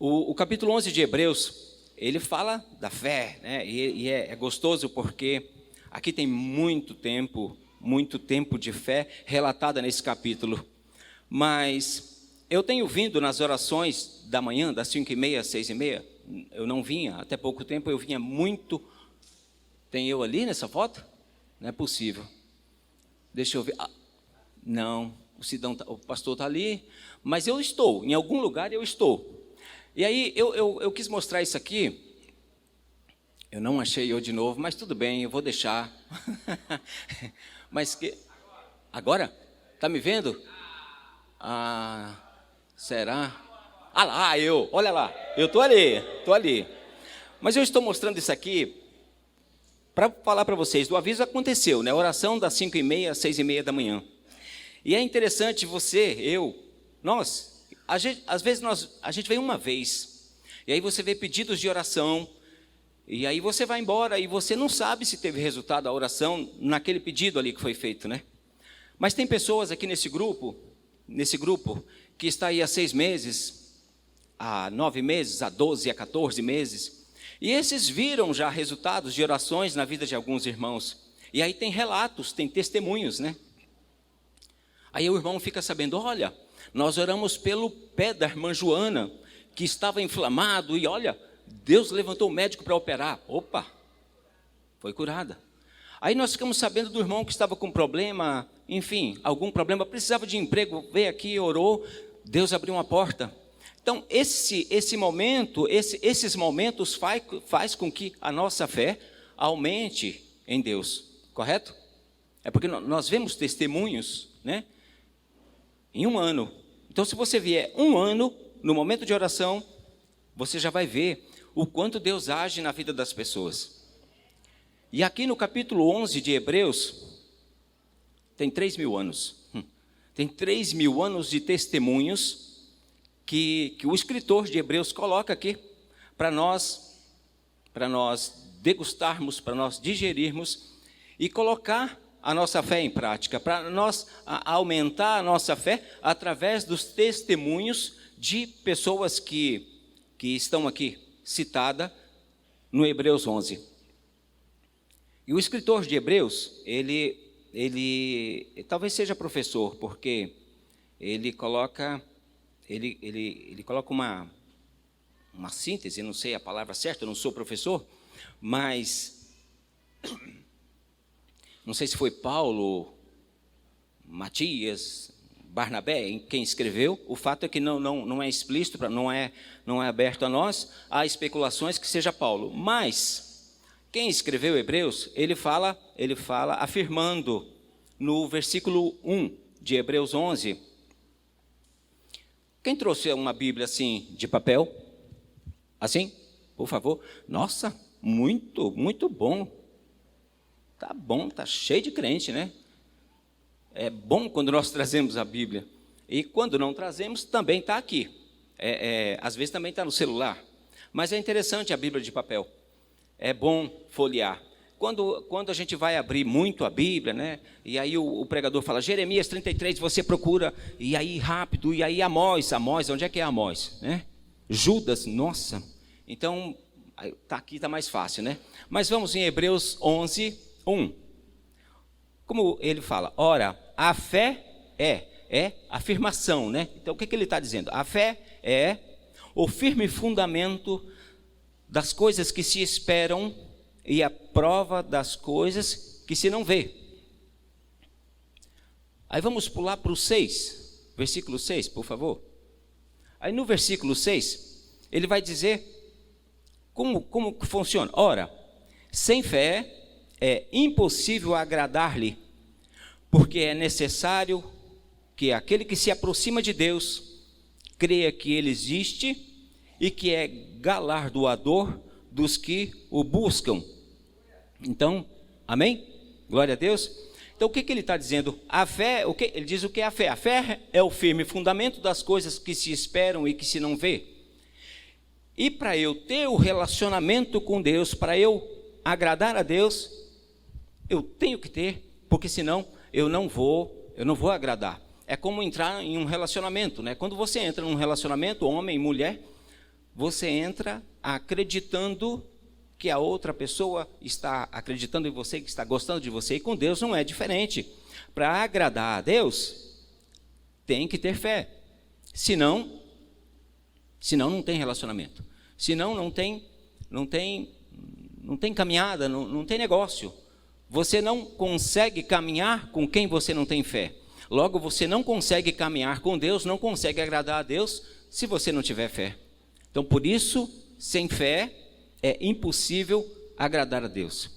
O capítulo 11 de Hebreus, ele fala da fé, né? E é gostoso porque aqui tem muito tempo de fé relatada nesse capítulo. Mas eu tenho vindo nas orações da manhã, das 5h30 às 6h30, eu não vinha, até pouco tempo eu vinha muito. Tem eu ali nessa foto? Não é possível. Deixa eu ver. Não, o pastor está ali, mas eu estou, em algum lugar eu estou. E aí eu quis mostrar isso aqui. Eu não achei eu de novo, mas tudo bem, eu vou deixar. Mas que agora? Tá me vendo? Será? Lá, olha lá, eu estou ali. Mas eu estou mostrando isso aqui para falar para vocês do aviso aconteceu, né? Oração das 5h30 às 6h30 da manhã. E é interessante nós, às vezes a gente vem uma vez, e aí você vê pedidos de oração, e aí você vai embora e você não sabe se teve resultado a oração naquele pedido ali que foi feito, né? Mas tem pessoas aqui nesse grupo, que está aí há 6 meses, há 9 meses, há 12, há 14 meses, e esses viram já resultados de orações na vida de alguns irmãos. E aí tem relatos, tem testemunhos, né? Aí o irmão fica sabendo, olha, nós oramos pelo pé da irmã Joana, que estava inflamado, e olha, Deus levantou o médico para operar. Opa, foi curada. Aí nós ficamos sabendo do irmão que estava com problema, enfim, algum problema, precisava de emprego, veio aqui, orou, Deus abriu uma porta. Então, esses momentos faz com que a nossa fé aumente em Deus, correto? É porque nós vemos testemunhos, né? Em um ano. Então, se você vier um ano, no momento de oração, você já vai ver o quanto Deus age na vida das pessoas. E aqui no capítulo 11 de Hebreus, tem 3.000 anos. Tem 3.000 anos de testemunhos que o escritor de Hebreus coloca aqui para nós degustarmos, para nós digerirmos e colocar a nossa fé em prática, para nós aumentar a nossa fé através dos testemunhos de pessoas que estão aqui citadas no Hebreus 11. E o escritor de Hebreus, ele talvez seja professor, porque ele coloca uma síntese, não sei a palavra certa, eu não sou professor, mas não sei se foi Paulo, Matias, Barnabé, quem escreveu. O fato é que não é explícito, não é aberto a nós, há especulações que seja Paulo. Mas quem escreveu Hebreus, ele fala afirmando no versículo 1 de Hebreus 11. Quem trouxe uma Bíblia assim, de papel? Assim, por favor. Nossa, muito, muito bom. Tá bom, tá cheio de crente, né? É bom quando nós trazemos a Bíblia. E quando não trazemos, também está aqui. Às vezes também está no celular. Mas é interessante a Bíblia de papel. É bom folhear. Quando a gente vai abrir muito a Bíblia, né? E aí o pregador fala, Jeremias 33, você procura, e aí rápido, e aí Amós, onde é que é Amós? Né? Judas, nossa. Então, aqui está mais fácil, né? Mas vamos em Hebreus 11, 1. Como ele fala, ora, a fé é afirmação, né? Então, o que ele está dizendo? A fé é o firme fundamento das coisas que se esperam e a prova das coisas que se não vê. Aí vamos pular para o 6, versículo 6, por favor. Aí no versículo 6, ele vai dizer como que funciona. Ora, sem fé é impossível agradar-lhe, porque é necessário que aquele que se aproxima de Deus creia que ele existe e que é galardoador dos que o buscam. Então, amém? Glória a Deus. Então, o que ele está dizendo? A fé, ele diz o que é a fé? A fé é o firme fundamento das coisas que se esperam e que se não vê. E para eu ter o relacionamento com Deus, para eu agradar a Deus, eu tenho que ter, porque senão eu não vou agradar. É como entrar em um relacionamento, né? Quando você entra num relacionamento, homem e mulher, você entra acreditando que a outra pessoa está acreditando em você, que está gostando de você, e com Deus não é diferente. Para agradar a Deus, tem que ter fé. Senão não tem relacionamento. Senão não tem caminhada, não tem negócio. Você não consegue caminhar com quem você não tem fé. Logo, você não consegue caminhar com Deus, não consegue agradar a Deus se você não tiver fé. Então, por isso, sem fé, é impossível agradar a Deus.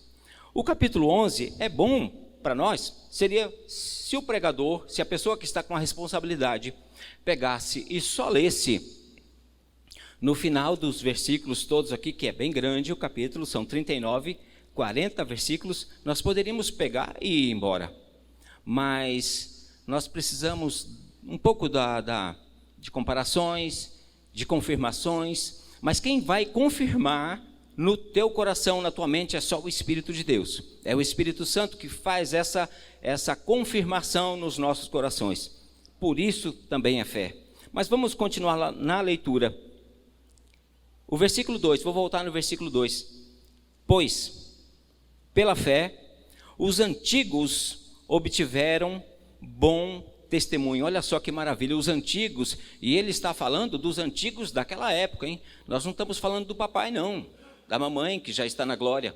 O capítulo 11 é bom para nós, seria se o pregador, se a pessoa que está com a responsabilidade, pegasse e só lesse no final dos versículos todos aqui, que é bem grande o capítulo, são 39, 40 versículos, nós poderíamos pegar e ir embora. Mas nós precisamos um pouco de comparações, de confirmações, mas quem vai confirmar no teu coração, na tua mente, é só o Espírito de Deus. É o Espírito Santo que faz essa confirmação nos nossos corações. Por isso também é fé. Mas vamos continuar lá na leitura. O versículo 2, vou voltar no versículo 2. Pois, pela fé, os antigos obtiveram bom testemunho. Olha só que maravilha, os antigos, e ele está falando dos antigos daquela época, hein? Nós não estamos falando do papai, não, da mamãe, que já está na glória.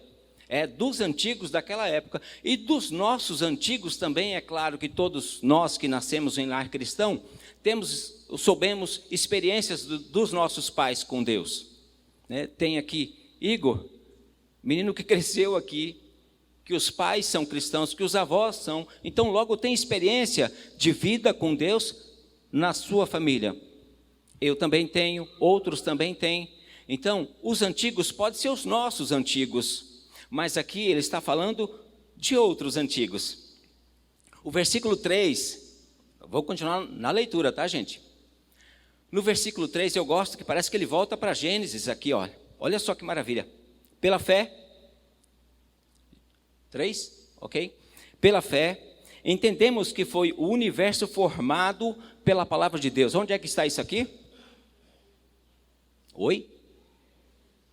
É dos antigos daquela época. E dos nossos antigos também, é claro que todos nós que nascemos em lar cristão, soubemos experiências dos nossos pais com Deus. Tem aqui Igor, menino que cresceu aqui, que os pais são cristãos, que os avós são, então logo tem experiência de vida com Deus na sua família. Eu também tenho, outros também têm. Então, os antigos podem ser os nossos antigos, mas aqui ele está falando de outros antigos. O versículo 3, vou continuar na leitura, tá, gente? No versículo 3, eu gosto que parece que ele volta para Gênesis aqui, olha só que maravilha. Pela fé, 3, ok? Pela fé, entendemos que foi o universo formado pela palavra de Deus. Onde é que está isso aqui? Oi?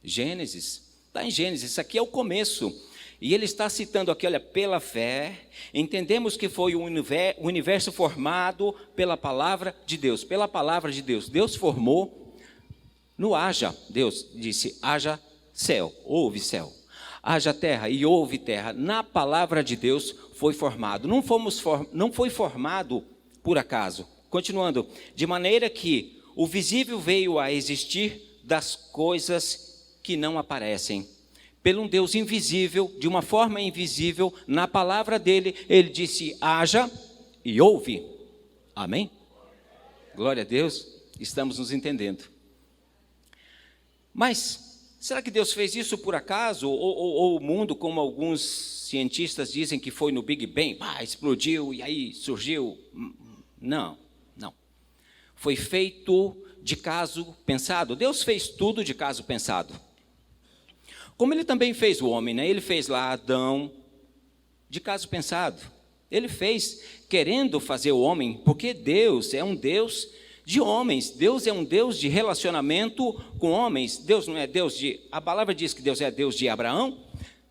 Gênesis. Está em Gênesis, isso aqui é o começo. E ele está citando aqui, olha, pela fé, entendemos que foi o universo formado pela palavra de Deus. Pela palavra de Deus. Deus formou no haja. Deus disse, haja céu, houve céu. Haja terra e houve terra. Na palavra de Deus foi formado. Não foi formado por acaso. Continuando. De maneira que o visível veio a existir das coisas que não aparecem. Pelo um Deus invisível, de uma forma invisível, na palavra dele, ele disse, haja e houve. Amém? Glória a Deus, estamos nos entendendo. Mas, será que Deus fez isso por acaso? Ou o mundo, como alguns cientistas dizem que foi no Big Bang, explodiu e aí surgiu? Não. Foi feito de caso pensado. Deus fez tudo de caso pensado. Como ele também fez o homem, Ele fez lá Adão de caso pensado. Ele fez querendo fazer o homem, porque Deus é um Deus de homens. Deus é um Deus de relacionamento com homens. Deus não é Deus de... A palavra diz que Deus é Deus de Abraão,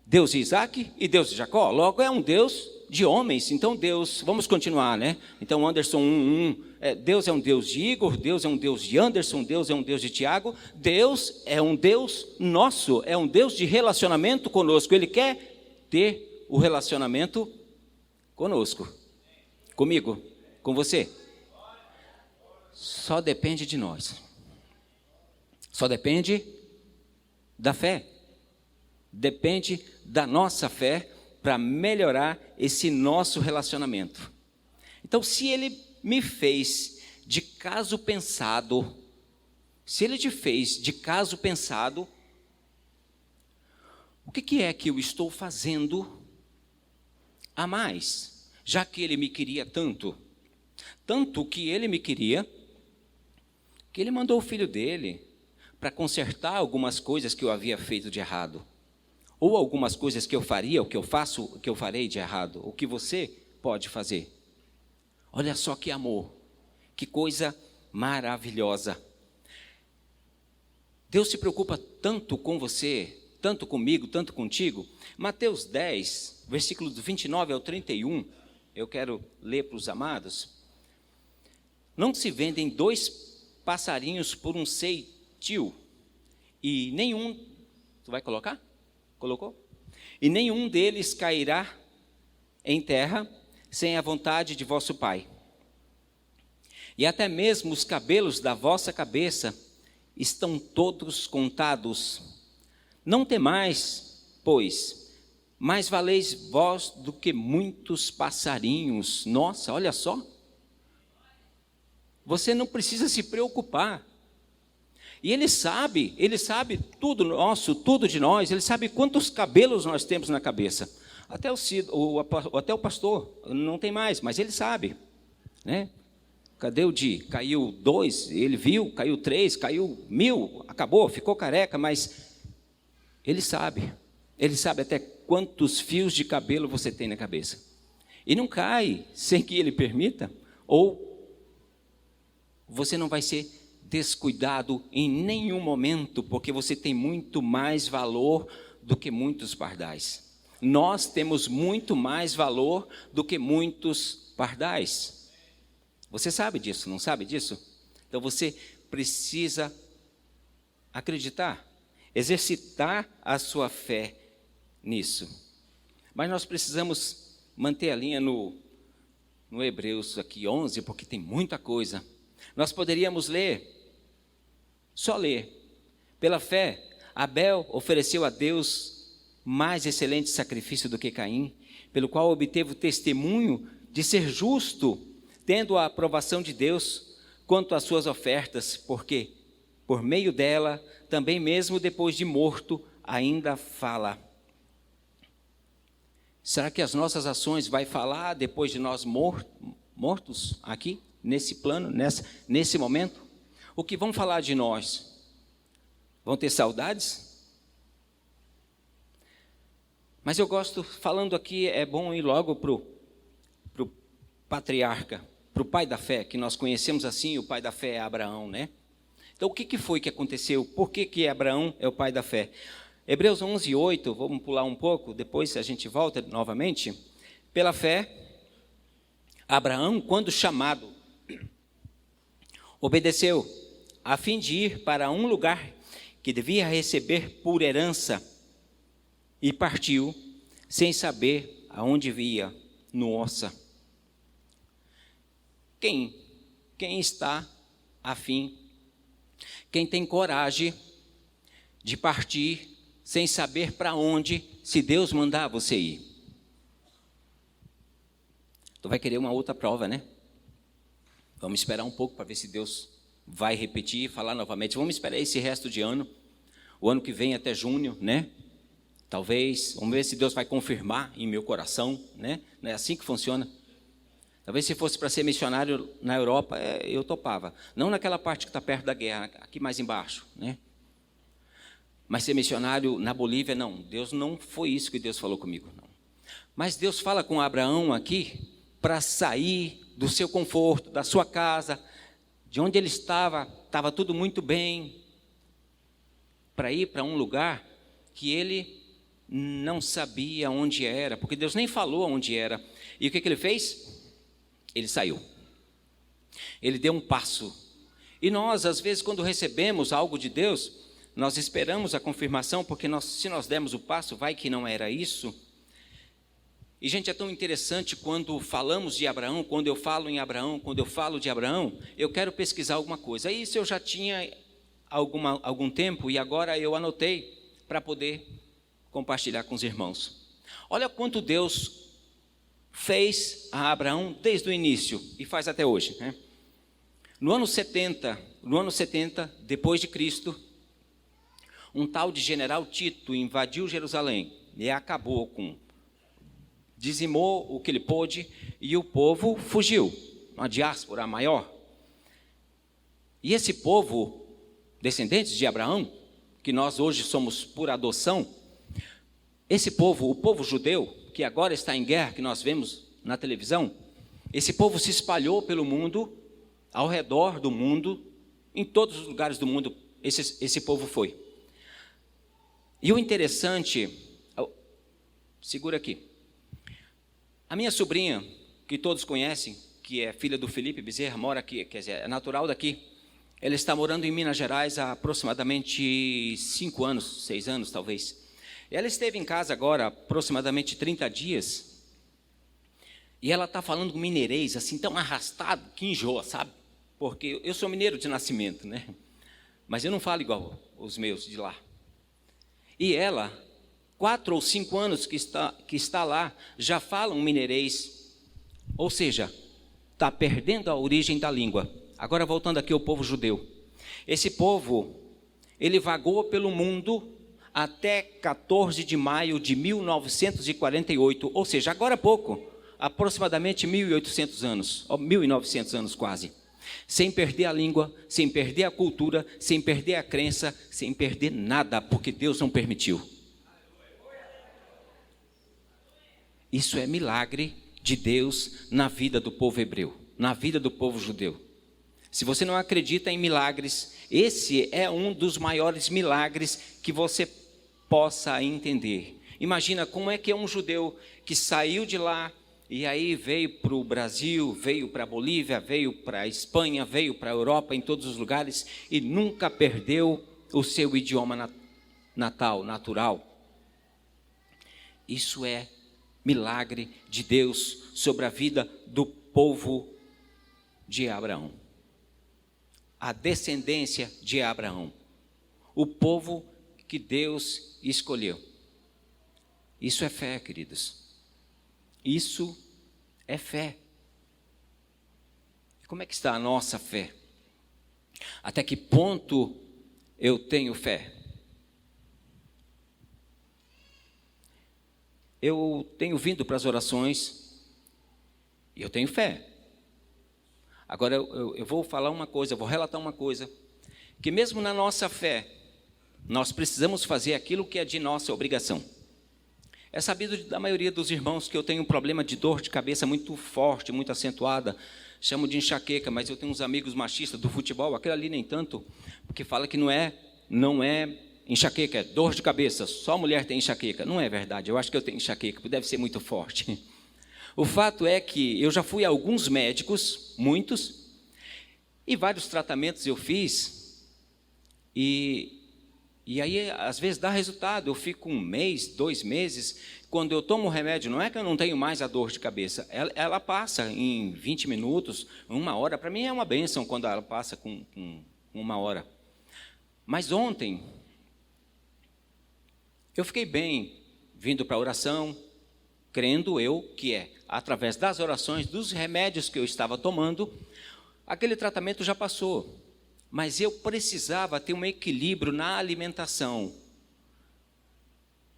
Deus de Isaac e Deus de Jacó. Logo é um Deus de homens. Então Deus... Vamos continuar, Então Anderson 1. Deus é um Deus de Igor, Deus é um Deus de Anderson, Deus é um Deus de Tiago. Deus é um Deus nosso, é um Deus de relacionamento conosco. Ele quer ter o relacionamento conosco, comigo, com você. Só depende de nós. Só depende da fé. Depende da nossa fé para melhorar esse nosso relacionamento. Então, se ele me fez de caso pensado, se ele te fez de caso pensado, o que é que eu estou fazendo a mais? Já que ele me queria tanto que ele me queria, que ele mandou o filho dele para consertar algumas coisas que eu havia feito de errado, ou algumas coisas que eu faria, o que eu faço, o que eu farei de errado, o que você pode fazer. Olha só que amor, que coisa maravilhosa. Deus se preocupa tanto com você, tanto comigo, tanto contigo. Mateus 10, versículos do 29 ao 31, eu quero ler para os amados. Não se vendem 2 passarinhos por um ceitil, e nenhum... Tu vai colocar? Colocou? E nenhum deles cairá em terra sem a vontade de vosso Pai. E até mesmo os cabelos da vossa cabeça estão todos contados. Não temais, pois, mais valeis vós do que muitos passarinhos. Nossa, olha só. Você não precisa se preocupar. E Ele sabe tudo nosso, tudo de nós. Ele sabe quantos cabelos nós temos na cabeça. Até o pastor não tem mais, mas ele sabe, né? Cadê o Di? Caiu 2, ele viu, caiu 3, caiu 1000, acabou, ficou careca, mas ele sabe até quantos fios de cabelo você tem na cabeça. E não cai sem que ele permita, ou você não vai ser descuidado em nenhum momento, porque você tem muito mais valor do que muitos pardais. Nós temos muito mais valor do que muitos pardais. Você sabe disso, não sabe disso? Então você precisa acreditar, exercitar a sua fé nisso. Mas nós precisamos manter a linha no Hebreus aqui 11, porque tem muita coisa. Nós poderíamos só ler. Pela fé, Abel ofereceu a Deus mais excelente sacrifício do que Caim, pelo qual obteve o testemunho de ser justo, tendo a aprovação de Deus quanto às suas ofertas, porque por meio dela, também mesmo depois de morto, ainda fala. Será que as nossas ações vai falar depois de nós mortos aqui, nesse plano, nesse momento? O que vão falar de nós? Vão ter saudades? Mas eu gosto, falando aqui, é bom ir logo para o patriarca, para o pai da fé, que nós conhecemos assim, o pai da fé é Abraão, né? Então, o que foi que aconteceu? Por que Abraão é o pai da fé? Hebreus 11, 8, vamos pular um pouco, depois a gente volta novamente. Pela fé, Abraão, quando chamado, obedeceu, a fim de ir para um lugar que devia receber por herança, e partiu, sem saber aonde via, nossa. Quem está afim, quem tem coragem de partir, sem saber para onde, se Deus mandar você ir? Tu vai querer uma outra prova, né? Vamos esperar um pouco para ver se Deus vai repetir e falar novamente. Vamos esperar esse resto de ano, o ano que vem até junho, né? Talvez, vamos ver se Deus vai confirmar em meu coração, né? Não é assim que funciona. Talvez se fosse para ser missionário na Europa, eu topava. Não naquela parte que está perto da guerra, aqui mais embaixo, né? Mas ser missionário na Bolívia, não. Deus não foi isso que Deus falou comigo, não. Mas Deus fala com Abraão aqui para sair do seu conforto, da sua casa, de onde ele estava tudo muito bem, para ir para um lugar que ele não sabia onde era, porque Deus nem falou onde era. E o que ele fez? Ele saiu. Ele deu um passo. E nós, às vezes, quando recebemos algo de Deus, nós esperamos a confirmação, porque se nós dermos o passo, vai que não era isso. E, gente, é tão interessante quando falamos de Abraão, quando eu falo em Abraão, quando eu falo de Abraão, eu quero pesquisar alguma coisa. Isso eu já tinha algum tempo e agora eu anotei para poder compartilhar com os irmãos. Olha quanto Deus fez a Abraão desde o início e faz até hoje, né? No ano 70, depois de Cristo, um tal de general Tito invadiu Jerusalém e dizimou o que ele pôde e o povo fugiu, uma diáspora maior. E esse povo, descendentes de Abraão, que nós hoje somos por adoção, esse povo, o povo judeu, que agora está em guerra, que nós vemos na televisão, esse povo se espalhou pelo mundo, ao redor do mundo, em todos os lugares do mundo esse povo foi. E o interessante, segura aqui, a minha sobrinha, que todos conhecem, que é filha do Felipe Bezerra, mora aqui, quer dizer, é natural daqui. Ela está morando em Minas Gerais há aproximadamente 5 anos, 6 anos talvez. Ela esteve em casa agora aproximadamente 30 dias. E ela está falando com mineirês, assim, tão arrastado que enjoa, sabe? Porque eu sou mineiro de nascimento, né? Mas eu não falo igual os meus de lá. E ela, 4 ou 5 anos que está lá, já fala um mineirês. Ou seja, está perdendo a origem da língua. Agora voltando aqui ao povo judeu. Esse povo, ele vagou pelo mundo até 14 de maio de 1948, ou seja, agora há pouco, aproximadamente 1.800 anos, ou 1.900 anos quase, sem perder a língua, sem perder a cultura, sem perder a crença, sem perder nada, porque Deus não permitiu. Isso é milagre de Deus na vida do povo hebreu, na vida do povo judeu. Se você não acredita em milagres, esse é um dos maiores milagres que você possa entender. Imagina como é que é um judeu que saiu de lá e aí veio para o Brasil, veio para a Bolívia, veio para a Espanha, veio para a Europa, em todos os lugares, e nunca perdeu o seu idioma natal, natural. Isso é milagre de Deus sobre a vida do povo de Abraão. A descendência de Abraão, o povo que Deus escolheu. Isso é fé, queridos. Isso é fé. Como é que está a nossa fé? Até que ponto eu tenho fé? Eu tenho vindo para as orações e eu tenho fé. Agora eu vou falar uma coisa, eu vou relatar uma coisa, que mesmo na nossa fé, nós precisamos fazer aquilo que é de nossa obrigação. É sabido da maioria dos irmãos que eu tenho um problema de dor de cabeça muito forte, muito acentuada, chamo de enxaqueca, mas eu tenho uns amigos machistas do futebol, aquele ali nem tanto, porque fala que não é enxaqueca, é dor de cabeça, só mulher tem enxaqueca. Não é verdade, eu acho que eu tenho enxaqueca, porque deve ser muito forte. O fato é que eu já fui a alguns médicos, muitos, e vários tratamentos eu fiz, e aí às vezes dá resultado, eu fico 1 mês, 2 meses, quando eu tomo o remédio, não é que eu não tenho mais a dor de cabeça, ela passa em 20 minutos, 1 hora, para mim é uma bênção quando ela passa com 1 hora. Mas ontem, eu fiquei bem, vindo para a oração, crendo eu que é através das orações, dos remédios que eu estava tomando, aquele tratamento já passou. Mas eu precisava ter um equilíbrio na alimentação.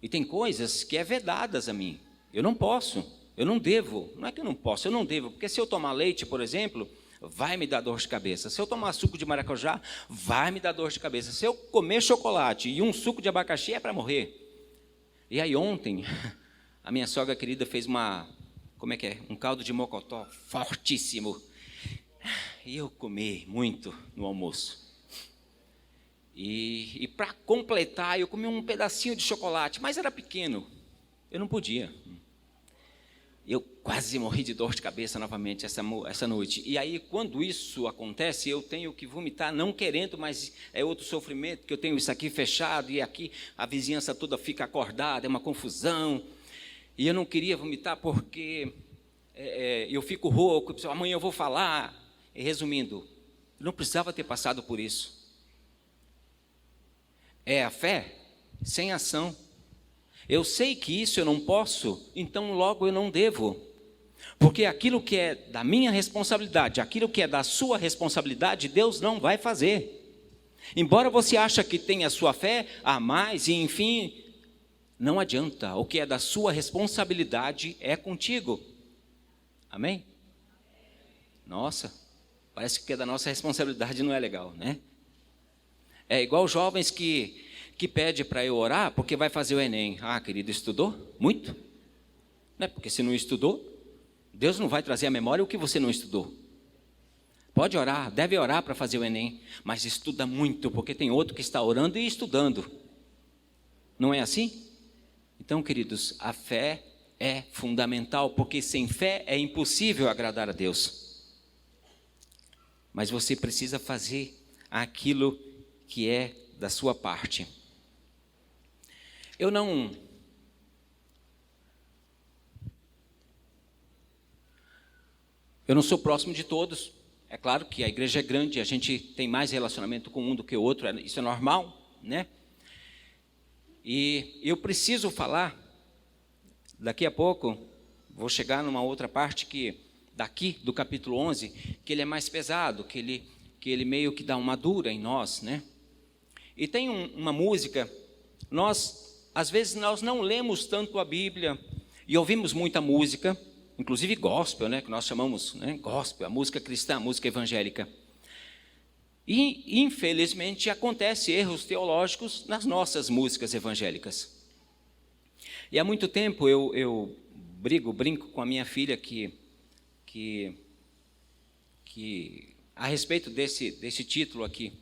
E tem coisas que é vedadas a mim. Eu não posso, eu não devo. Não é que eu não posso, eu não devo. Porque se eu tomar leite, por exemplo, vai me dar dor de cabeça. Se eu tomar suco de maracujá, vai me dar dor de cabeça. Se eu comer chocolate e um suco de abacaxi, é para morrer. E aí ontem, a minha sogra querida fez um caldo de mocotó fortíssimo. E eu comi muito no almoço. E para completar, eu comi um pedacinho de chocolate, mas era pequeno. Eu não podia. Eu quase morri de dor de cabeça novamente essa noite. E aí, quando isso acontece, eu tenho que vomitar, não querendo, mas é outro sofrimento, que eu tenho isso aqui fechado, e aqui a vizinhança toda fica acordada, é uma confusão. E eu não queria vomitar porque eu fico rouco, amanhã eu vou falar. E resumindo, não precisava ter passado por isso. É a fé sem ação. Eu sei que isso eu não posso, então logo eu não devo. Porque aquilo que é da minha responsabilidade, aquilo que é da sua responsabilidade, Deus não vai fazer. Embora você ache que tem a sua fé a mais, e enfim, não adianta. O que é da sua responsabilidade é contigo. Amém? Nossa. Parece que o que é da nossa responsabilidade não é legal, né? É igual jovens que pede para eu orar porque vai fazer o Enem. Ah, querido, estudou? Muito? Né? Porque se não estudou, Deus não vai trazer à memória o que você não estudou. Pode orar, deve orar para fazer o Enem, mas estuda muito, porque tem outro que está orando e estudando. Não é assim? Então, queridos, a fé é fundamental, porque sem fé é impossível agradar a Deus. Mas você precisa fazer aquilo que é da sua parte. Eu não sou próximo de todos. É claro que a igreja é grande, a gente tem mais relacionamento com um do que o outro, isso é normal, né? E eu preciso falar, daqui a pouco, vou chegar numa outra parte que, daqui do capítulo 11, que ele é mais pesado, que ele meio que dá uma dura em nós, né? E tem uma música, às vezes nós não lemos tanto a Bíblia e ouvimos muita música, inclusive gospel, né, que nós chamamos, né, gospel, a música cristã, a música evangélica. E, infelizmente, acontece erros teológicos nas nossas músicas evangélicas. E há muito tempo eu brinco com a minha filha que a respeito desse título aqui,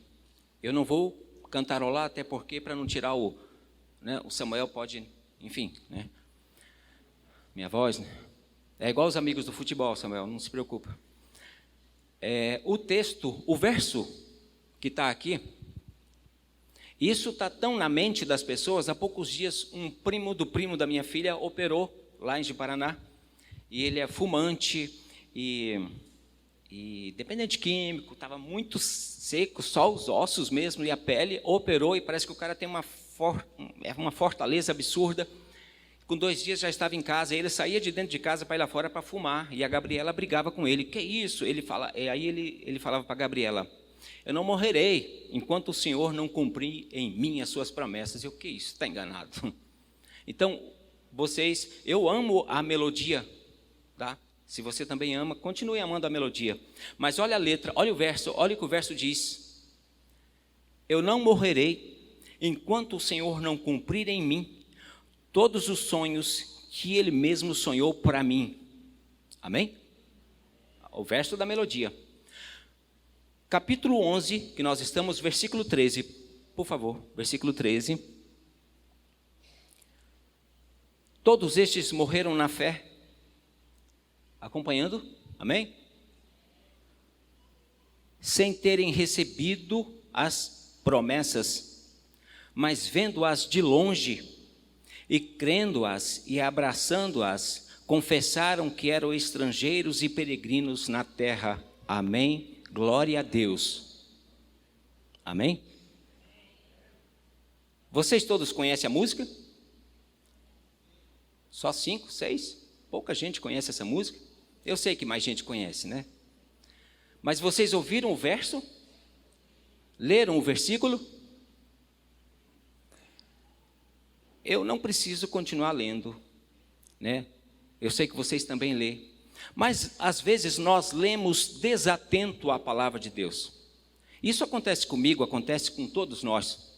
eu não vou cantarolar, até porque para não tirar o Samuel pode, enfim, né, minha voz, né? É igual os amigos do futebol, Samuel, não se preocupa. O texto, o verso que está aqui, isso está tão na mente das pessoas. Há poucos dias, um primo da minha filha operou lá em Paraná, e ele é fumante e dependente químico, estava muito seco, só os ossos mesmo e a pele, operou e parece que o cara tem uma fortaleza absurda. Com 2 dias já estava em casa, ele saía de dentro de casa para ir lá fora para fumar, e a Gabriela brigava com ele. Que isso? Ele falava para a Gabriela: eu não morrerei enquanto o Senhor não cumprir em mim as suas promessas. E o que é isso? Está enganado. Então, eu amo a melodia, tá? Se você também ama, continue amando a melodia. Mas olha a letra, olha o verso, olha o que o verso diz: eu não morrerei enquanto o Senhor não cumprir em mim todos os sonhos que Ele mesmo sonhou para mim. Amém? O verso da melodia. Capítulo 11, que nós estamos, versículo 13. Por favor, versículo 13. Todos estes morreram na fé. Acompanhando? Amém? Sem terem recebido as promessas, mas vendo-as de longe, e crendo-as e abraçando-as, confessaram que eram estrangeiros e peregrinos na terra. Amém? Glória a Deus. Amém? Vocês todos conhecem a música? Só 5, 6? Pouca gente conhece essa música. Eu sei que mais gente conhece, né? Mas vocês ouviram o verso? Leram o versículo? Eu não preciso continuar lendo, né? Eu sei que vocês também lêem. Mas, às vezes, nós lemos desatento à palavra de Deus. Isso acontece comigo, acontece com todos nós.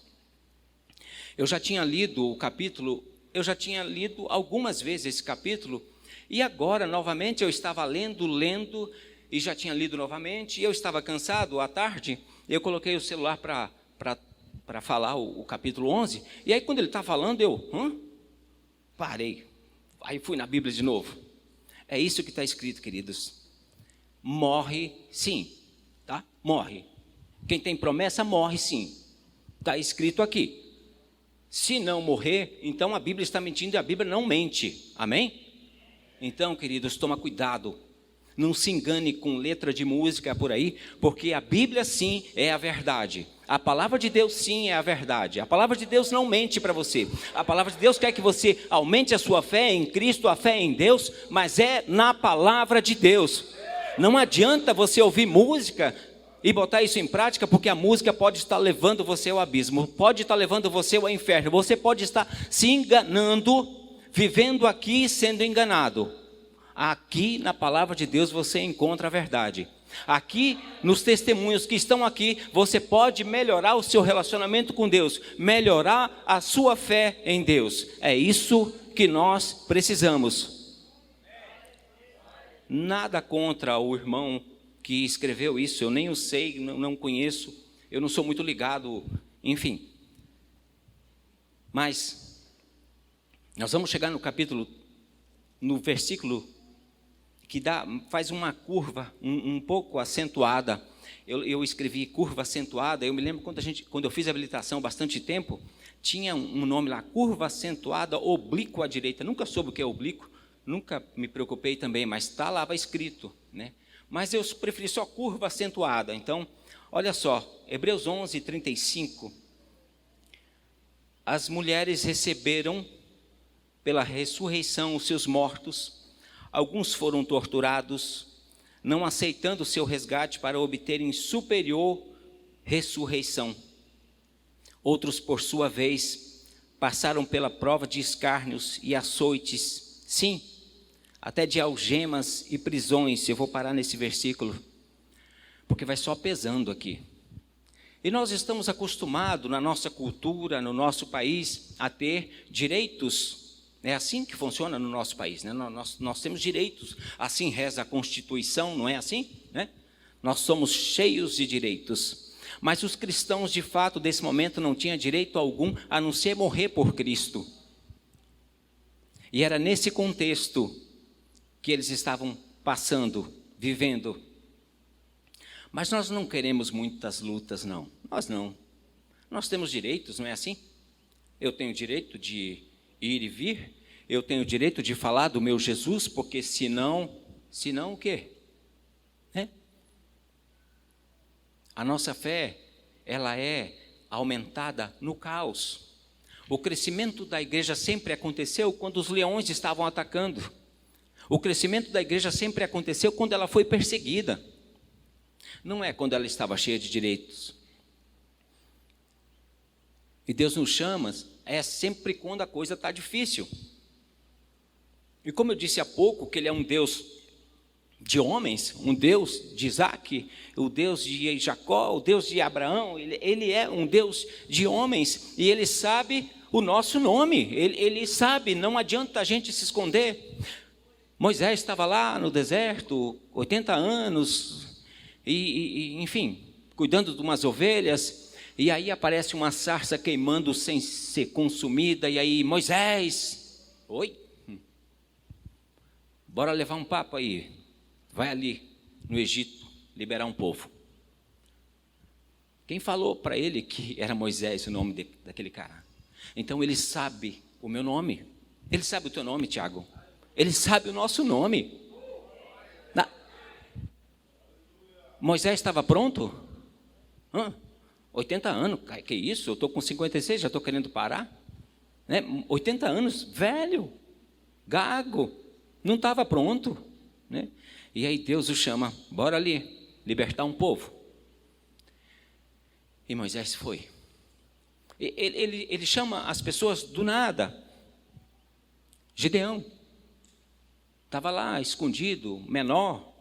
Eu já tinha lido o capítulo, eu já tinha lido algumas vezes esse capítulo, e agora, novamente, eu estava lendo, e já tinha lido novamente, e eu estava cansado à tarde, eu coloquei o celular para falar o capítulo 11, e aí quando ele está falando, eu parei, aí fui na Bíblia de novo. É isso que está escrito, queridos. Morre sim, tá? Morre. Quem tem promessa, morre sim. Está escrito aqui. Se não morrer, então a Bíblia está mentindo e a Bíblia não mente. Amém? Então, queridos, toma cuidado. Não se engane com letra de música por aí, porque a Bíblia sim é a verdade. A palavra de Deus sim é a verdade. A palavra de Deus não mente para você. A palavra de Deus quer que você aumente a sua fé em Cristo, a fé em Deus, mas é na palavra de Deus. Não adianta você ouvir música e botar isso em prática, porque a música pode estar levando você ao abismo, pode estar levando você ao inferno. Você pode estar se enganando, vivendo aqui sendo enganado. Aqui na palavra de Deus você encontra a verdade. Aqui nos testemunhos que estão aqui, você pode melhorar o seu relacionamento com Deus, melhorar a sua fé em Deus. É isso que nós precisamos. Nada contra o irmão que escreveu isso, eu nem o sei, não conheço, eu não sou muito ligado, enfim. Mas nós vamos chegar no versículo que faz uma curva um pouco acentuada. Eu escrevi curva acentuada. Eu me lembro quando eu fiz a habilitação há bastante tempo, tinha um nome lá, curva acentuada oblíqua à direita. Nunca soube o que é oblíquo, nunca me preocupei também, mas estava escrito, né? Mas eu preferi só curva acentuada. Então, olha só, Hebreus 11, 35. As mulheres receberam pela ressurreição os seus mortos. Alguns foram torturados, não aceitando o seu resgate para obterem superior ressurreição. Outros, por sua vez, passaram pela prova de escárnios e açoites, sim, até de algemas e prisões. Eu vou parar nesse versículo, porque vai só pesando aqui. E nós estamos acostumados, na nossa cultura, no nosso país, a ter direitos. É assim que funciona no nosso país, né? Nós temos direitos, assim reza a Constituição, não é assim? Né? Nós somos cheios de direitos. Mas os cristãos, de fato, desse momento, não tinham direito algum, a não ser morrer por Cristo. E era nesse contexto que eles estavam passando, vivendo. Mas nós não queremos muitas lutas, não. Nós não. Nós temos direitos, não é assim? Eu tenho direito de ir e vir. Eu tenho direito de falar do meu Jesus, porque senão o quê? A nossa fé, ela é aumentada no caos. O crescimento da igreja sempre aconteceu quando os leões estavam atacando. O crescimento da igreja sempre aconteceu quando ela foi perseguida. Não é quando ela estava cheia de direitos. E Deus nos chama, sempre quando a coisa está difícil. E como eu disse há pouco, que Ele é um Deus de homens, um Deus de Isaac, o Deus de Jacó, o Deus de Abraão, Ele é um Deus de homens, e Ele sabe o nosso nome, Ele sabe, não adianta a gente se esconder. Moisés estava lá no deserto, 80 anos, enfim, cuidando de umas ovelhas, e aí aparece uma sarça queimando sem ser consumida, e aí, Moisés, oi? Bora levar um papo aí, vai ali no Egito, liberar um povo. Quem falou para ele que era Moisés o nome daquele cara? Então ele sabe o meu nome, ele sabe o teu nome, Tiago, ele sabe o nosso nome. Moisés estava pronto? 80 anos, que isso? Eu estou com 56, já estou querendo parar? 80 anos, velho, gago, não estava pronto, né? E aí Deus o chama, bora ali, libertar um povo. E Moisés foi. Ele chama as pessoas do nada. Gideão estava lá, escondido, menor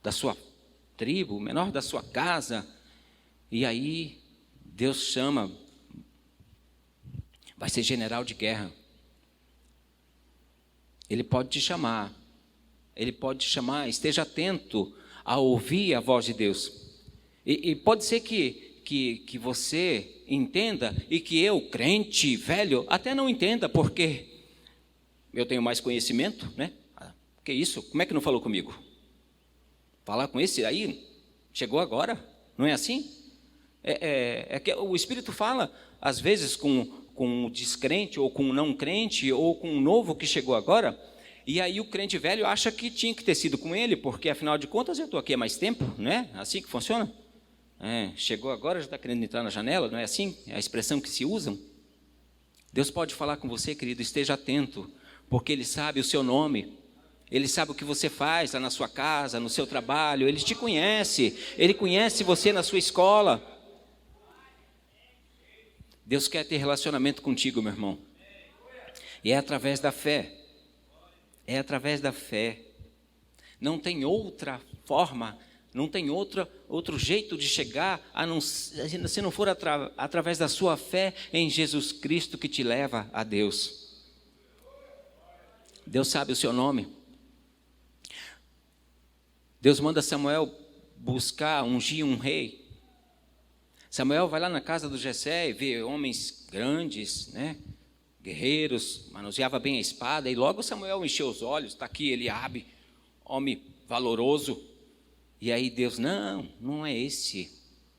da sua tribo, menor da sua casa. E aí Deus chama, vai ser general de guerra. Ele pode te chamar, esteja atento a ouvir a voz de Deus. E pode ser que você entenda, e que eu, crente, velho, até não entenda, porque eu tenho mais conhecimento, né? Que isso? Como é que não falou comigo? Falar com esse aí, chegou agora, não é assim? É que o Espírito fala, às vezes, com um descrente, ou com um não crente, ou com um novo que chegou agora, e aí o crente velho acha que tinha que ter sido com ele, porque afinal de contas eu estou aqui há mais tempo, não é? Assim que funciona? Chegou agora, já está querendo entrar na janela, não é assim? É a expressão que se usam. Deus pode falar com você, querido, esteja atento, porque Ele sabe o seu nome, Ele sabe o que você faz lá na sua casa, no seu trabalho, Ele te conhece, Ele conhece você na sua escola. Deus quer ter relacionamento contigo, meu irmão. E é através da fé. É através da fé. Não tem outra forma, não tem outro jeito de chegar, se não for através da sua fé em Jesus Cristo que te leva a Deus. Deus sabe o seu nome. Deus manda Samuel buscar ungir um rei. Samuel vai lá na casa do Jessé e vê homens grandes, né? Guerreiros, manuseava bem a espada, e logo Samuel encheu os olhos, está aqui Eliabe, homem valoroso. E aí Deus, não é esse,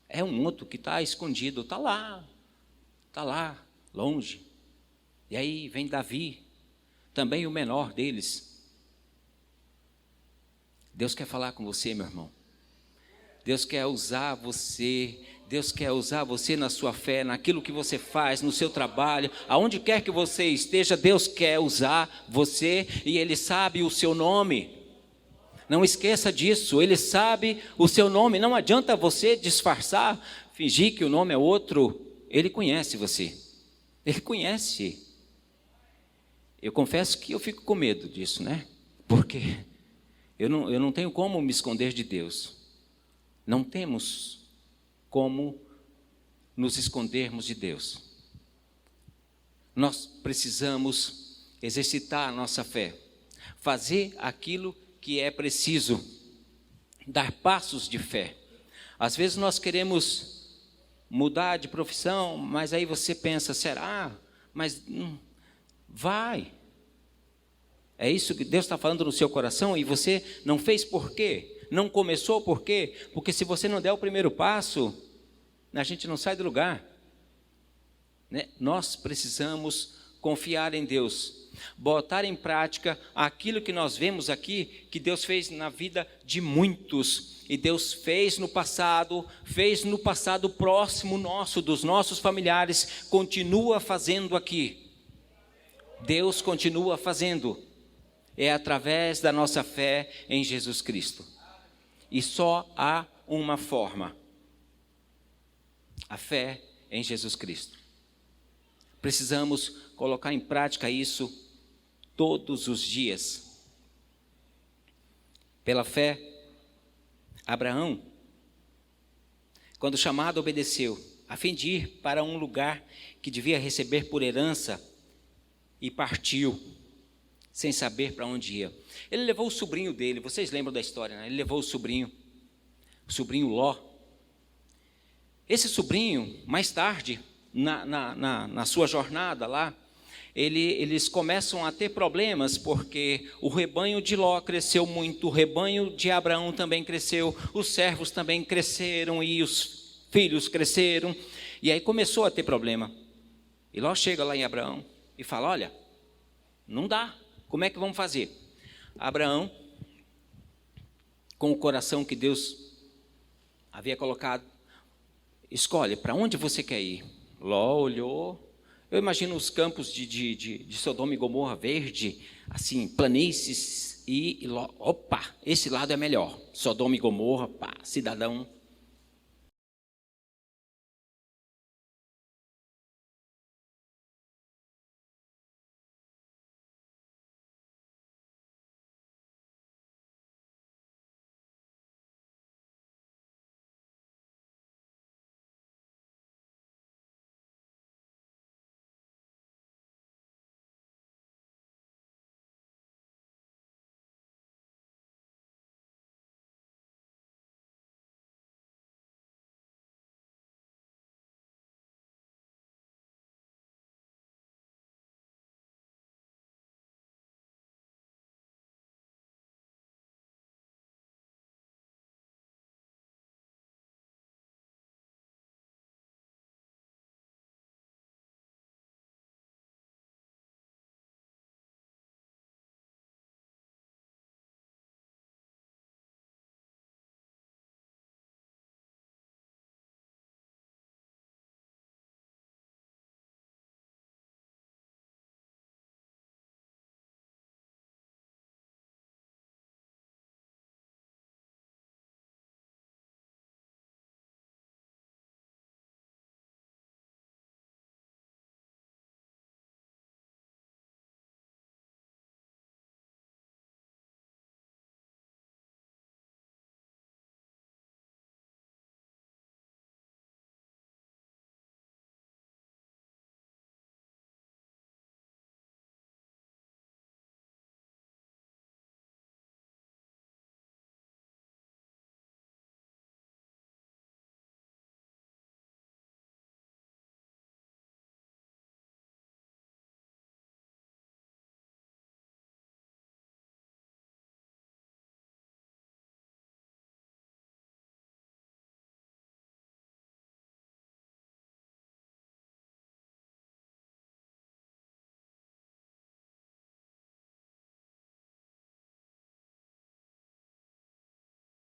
é um outro que está escondido, está lá, longe. E aí vem Davi, também o menor deles. Deus quer falar com você, meu irmão. Deus quer usar você. Deus quer usar você na sua fé, naquilo que você faz, no seu trabalho, aonde quer que você esteja, Deus quer usar você e Ele sabe o seu nome. Não esqueça disso, Ele sabe o seu nome. Não adianta você disfarçar, fingir que o nome é outro. Ele conhece você, Ele conhece. Eu confesso que eu fico com medo disso, né? Porque eu não tenho como me esconder de Deus. Não temos como nos escondermos de Deus. Nós precisamos exercitar a nossa fé, fazer aquilo que é preciso, dar passos de fé. Às vezes nós queremos mudar de profissão, mas aí você pensa, será? Mas vai. É isso que Deus está falando no seu coração e você não fez por quê? Não começou por quê? Porque se você não der o primeiro passo, a gente não sai do lugar, né? Nós precisamos confiar em Deus, botar em prática aquilo que nós vemos aqui, que Deus fez na vida de muitos, e Deus fez no passado próximo nosso, dos nossos familiares, continua fazendo aqui. Deus continua fazendo, é através da nossa fé em Jesus Cristo. E só há uma forma: a fé em Jesus Cristo. Precisamos colocar em prática isso todos os dias. Pela fé, Abraão, quando chamado, obedeceu, a fim de ir para um lugar que devia receber por herança, e partiu, sem saber para onde ia. Ele levou o sobrinho dele, vocês lembram da história, né? Ele levou o sobrinho Ló. Esse sobrinho, mais tarde, na sua jornada lá, eles começam a ter problemas, porque o rebanho de Ló cresceu muito, o rebanho de Abraão também cresceu, os servos também cresceram e os filhos cresceram, e aí começou a ter problema. E Ló chega lá em Abraão e fala, olha, não dá, como é que vamos fazer? Abraão, com o coração que Deus havia colocado, escolhe, para onde você quer ir? Ló olhou, eu imagino os campos de Sodoma e Gomorra verde, assim, planícies, e Ló, opa, esse lado é melhor. Sodoma e Gomorra, pá, cidadão